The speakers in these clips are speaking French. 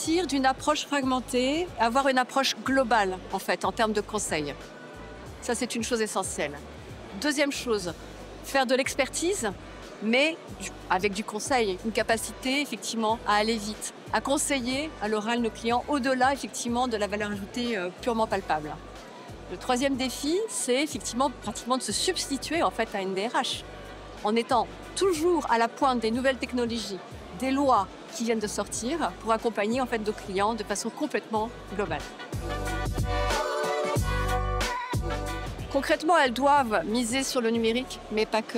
sortir d'une approche fragmentée, avoir une approche globale, en fait, en termes de conseil. Ça, c'est une chose essentielle. Deuxième chose, faire de l'expertise, mais avec du conseil, une capacité, effectivement, à aller vite, à conseiller à l'oral nos clients au-delà, effectivement, de la valeur ajoutée purement palpable. Le troisième défi, c'est effectivement pratiquement de se substituer, en fait, à une DRH, en étant toujours à la pointe des nouvelles technologies, des lois qui viennent de sortir pour accompagner en fait nos clients de façon complètement globale. Concrètement, elles doivent miser sur le numérique, mais pas que.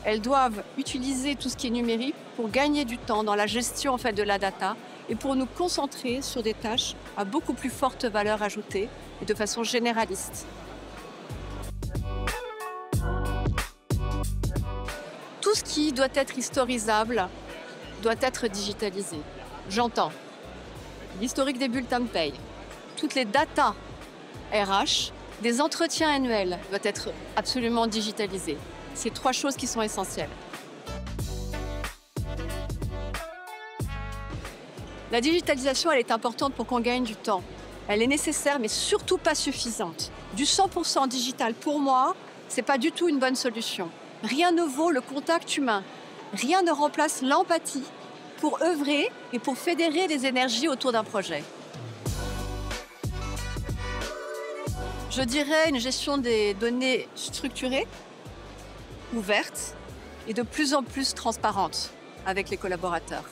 Elles doivent utiliser tout ce qui est numérique pour gagner du temps dans la gestion en fait, de la data et pour nous concentrer sur des tâches à beaucoup plus forte valeur ajoutée et de façon généraliste. Tout ce qui doit être historisable doit être digitalisé. J'entends l'historique des bulletins de paye, toutes les datas RH, des entretiens annuels doivent être absolument digitalisés. C'est trois choses qui sont essentielles. La digitalisation, elle est importante pour qu'on gagne du temps. Elle est nécessaire, mais surtout pas suffisante. Du 100% digital, pour moi, c'est pas du tout une bonne solution. Rien ne vaut le contact humain. Rien ne remplace l'empathie pour œuvrer et pour fédérer les énergies autour d'un projet. Je dirais une gestion des données structurée, ouverte et de plus en plus transparente avec les collaborateurs.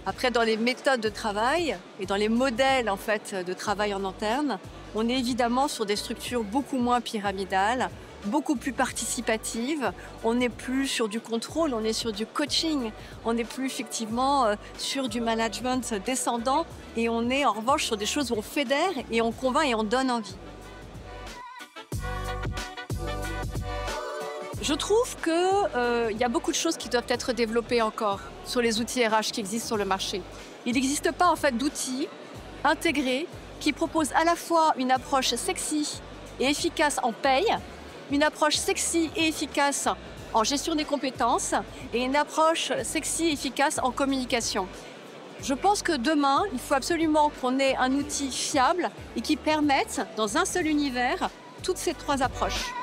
Après, dans les méthodes de travail et dans les modèles en fait, de travail en interne, on est évidemment sur des structures beaucoup moins pyramidales, beaucoup plus participatives. On n'est plus sur du contrôle, on est sur du coaching. On n'est plus effectivement sur du management descendant et on est en revanche sur des choses où on fédère et on convainc et on donne envie. Je trouve qu'il y a beaucoup de choses qui doivent être développées encore sur les outils RH qui existent sur le marché. Il n'existe pas en fait d'outils intégrés qui proposent à la fois une approche sexy et efficace en paye, une approche sexy et efficace en gestion des compétences et une approche sexy et efficace en communication. Je pense que demain, il faut absolument qu'on ait un outil fiable et qui permette, dans un seul univers, toutes ces trois approches.